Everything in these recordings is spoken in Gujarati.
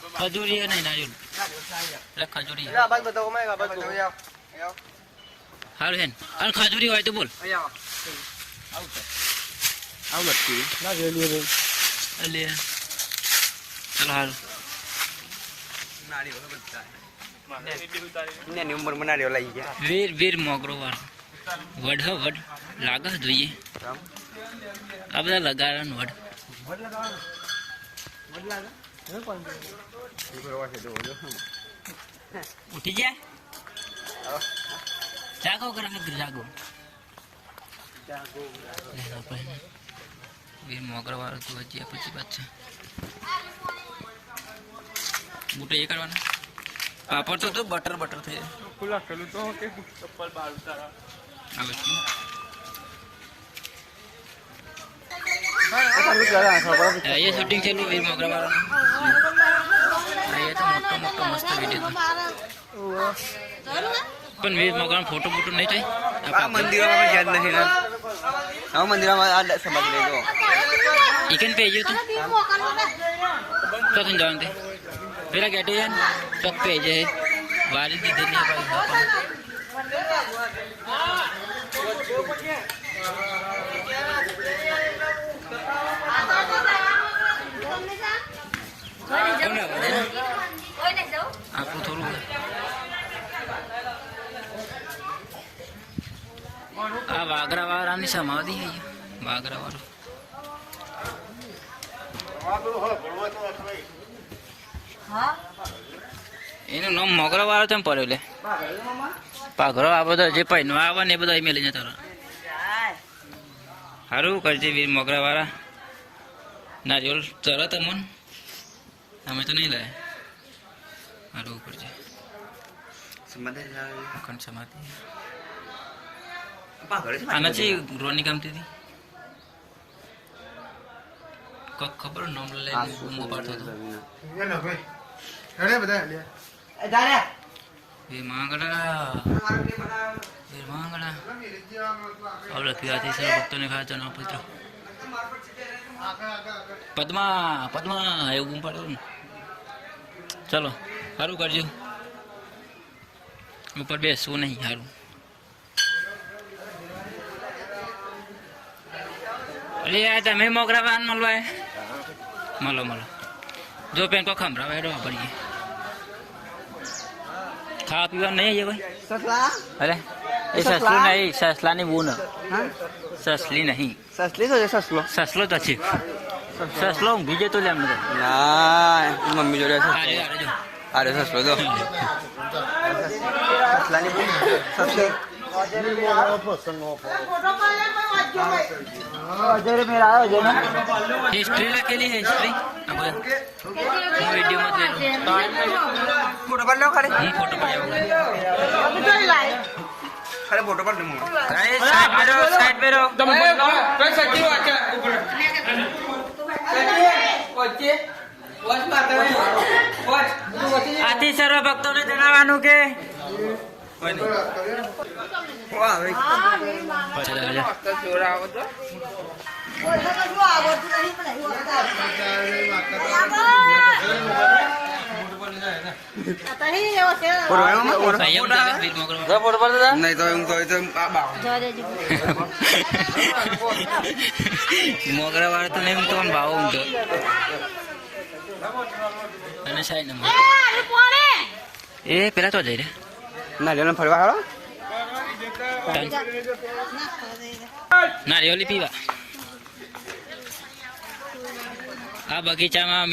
खजूरी है नहीं नारियल એટલે ખજૂરી આ બાદ બતાવો મે આ બાદ બતાવો હાલ હેન અને ખજૂરી હોય તો બોલ આવ લટકી નારિયેલ લે લે ચલો હાલ નારિયેલ બધા ને ની ઉંમર નારિયેલ લઈ ગયા વીર વીર મોગરો વાર વડ વડ લાગે જોઈએ આ બધા લગાડવાનું વડ વડ લાગે હે કોણ ઉઠી જાય જાગો જાગો વીર મોગરો વાળો તો હજી પછી વાત છે બુટે એ કરવાના પાપડ તો બટર બટર થઈ ખુલ્લા ખેલું તો કે ચપ્પલ બાર ઉતારા આવે છે ये शूटिंग चलू वीर मोगरा वाला ये तो मोटो मोटो मस्त वीडियो पण वीर मोगरा फोटो फोटो नहीं चाहिए આ મંદિરમાં યાદ નથી ના આ મંદિરમાં આ સમજ લેજો इकन पे जो तो तुम जानते मेरा गेटे जान चौक पे जे बारिश दी देनी है आपको थोड़ा आ वागरा वाला नहीं समाधि है वागरा वाला એનું નામ મોગરા વાળો તેમ પડ્યો લે પાઘરો આ બધો જે પહેરવા આવે ને એ બધા મેલી જતા સારું કરજે વીર મોગરા વાળા નારિયેલ તરત અમન અમે તો નહીં લાયા સારું કરજે અખંડ સમાધિ આના છે રોની ગમતી હતી ખબર નામ લે મોબાઈલ થતો એ માંગડા अब लखी आती सर भक्तों ने कहा चना पुत्र पद्मा पद्मा એવું પડ્યું ને ચલો સારું કરજો ઉપર બેસવું નહીં સારું અરે આ તમે મોગરા વાન મળવા મળો મળો જો પેન કો ખમરાવા હેડો પડીએ ખાવા પીવા નહીં છે કોઈ સસલા અરે એ સસલું નહીં સસલાની બૂન સસલી નહીં સસલી તો સસલો સસલો તો છે સસલો ઊંઘી જતો લે એમને ના મમ્મી જોડે છે અરે અરે સસલો તો સસલાની સસલો अजय मेरा अजय ना हिस्ट्री लखेली है हिस्ट्री अब वीडियो मत ले फोटो पर लो खड़े फोटो पर खड़े फोटो पर लो गाइस साइड पे रहो तुम कोई सच्ची बात है ऊपर कोची वॉच मारते हैं वॉच आदि सर्व भक्तों ने जણાવવાનું કે કોઈ નહીં વાહ ભાઈ ચલા જા જોરા આવો તો नहीं तो મોગરા વાળા તો નહીં તો ભાવ ઊંધો અને સાઈડ નંબર એ પેલા તો જઈ રે ના લેનો ફરવા હાલો નારિયેળી પીવા આ બગીચામાં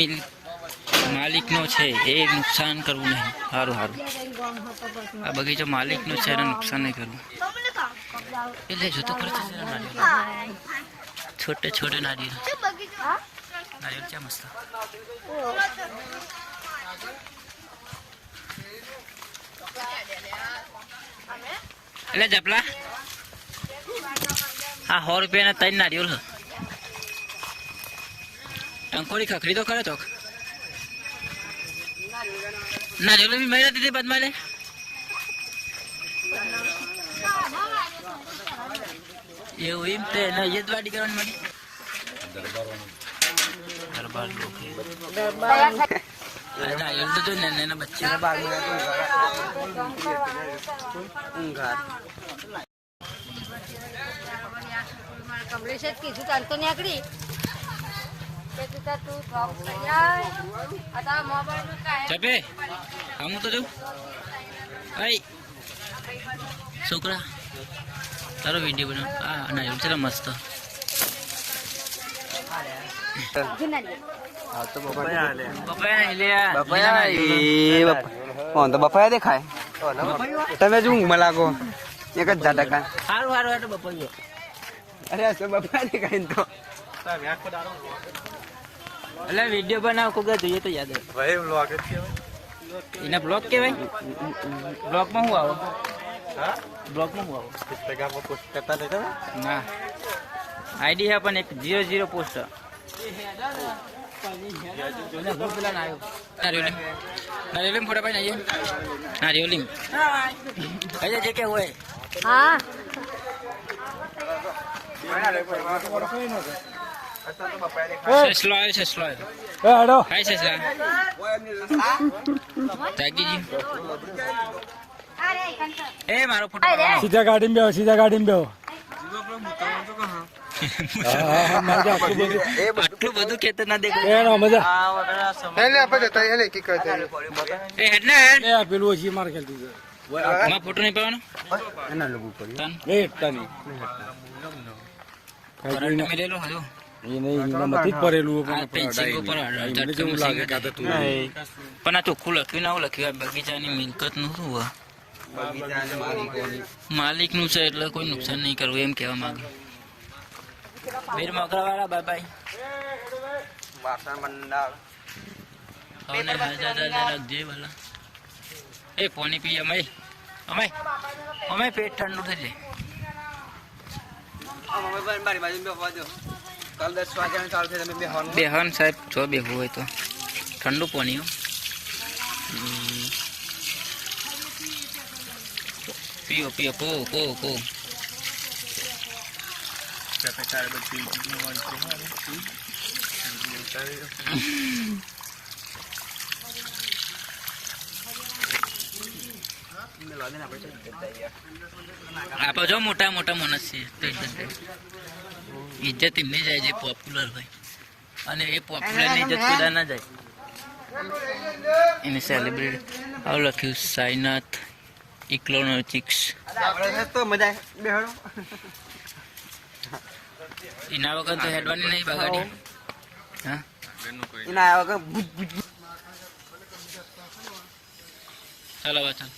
માલિકનો છે એ નુકસાન કરવું નહીં સારું સારું આ બગીચો માલિકનો છે એને નુકસાન નહીં કરવું એટલે જોતો ખર્ચ છે નારિયેળ છોટે છોટે નારિયેળ નારિયેળ છે મસ્ત એટલે જપલા આ 100 રૂપિયાના 3 નારિયેળ ટંકોરી ખખડી તો કરે ચોક નારિયેળ બી મહિના દીધી બદમાં લે એવું એમ તે એ જ વાડી કરવાની મારી દરબાર નારિયેલ તો જો નાના બચ્ચા એના બાગ માં ઊંઘાર કમલેશ જ કીધું તાર તો નીકળી તું ડ્રોપ કરી આય આ મોબાઈલ ચપે આમ તો જો આઈ છોકરા તારો વિડીયો બનાવ આ નારિયેલ છે મસ્ત હા તો પપાયા લે પપાયા લે પપાયા એ કોણ તો પપાયા દેખાય તમે જો ઊંઘમાં લાગો એક જ ઝાટકા હારું હારું એટલે બપોયો અરે આ તો પપાયા દેખાય ને તો એટલે વિડીયો બનાવ કોક જોઈએ તો યાદ આવે ભાઈ વ્લોગ જ છે એના બ્લોગ કેવાય બ્લોગમાં શું આવો હા બ્લોગમાં શું આવો ઇન્સ્ટાગ્રામમાં પોસ્ટ કરતા રહેતા ના આઈડી હે પણ એક 00 પોસ્ટ નારિયેલી ફોટા પાડી નાખીએ નારિયેલી કઈ જે કે હોય હા સસલો આવ્યો સસલો આવ્યો હાય સસલા જાગીજી એ મારો ફોટો સીધા ગાડી માં બેહો આટલું બધું ખેતર ના દેખાય એનો મજા એ હેડ ને હેડ એ પેલું ઓછી માર ખેલતી છે માં ફોટો નહીં પાવાનો એના લોકો કર્યું તન એ તની કરંટ મેલેલો હજો એ નહીં નથી જ પડેલું આ પેન્સિલ ઉપર ઝટકું લાગે સિંગર કાં તું પણ આ ચોખ્ખું લખ્યું ના લખ્યું આ બગીચાની મિલકત નું શું હોય બગીચાને માલિકોની માલિક નું છે એટલે કોઈ નુકસાન નહીં કરવું એમ કહેવા માંગે વીર મકરાવાળા બાય બાય વાસણ મંડાળ હવે રાખજે વાલા એ પાણી પી અમાય અમાય પેટ ઠંડુ થઈ જાય મારી બાજુ બેસવા દો કાલ 10 વાગ્યાનું ચાલુ છે તમે બેહવાનું બેહન સાહેબ જો બેહવું હોય તો ઠંડુ પાણી હો પીઓ પીઓ કો કો કો આપો જો મોટા મોટા માણસ છે ઇજ્જત એમને જાય જે પોપ્યુલર હોય અને એ પોપ્યુલર ની ઇજ્જત કુદા ના જાય એને સેલિબ્રેટ આવું લખ્યું સાઈનાથ ઇકોનોમિક્સ તો મજા બેહડો એના વગર તો હેડવાની નહીં બગાડી હા એના આવ્યા કે ચાલો ચાલો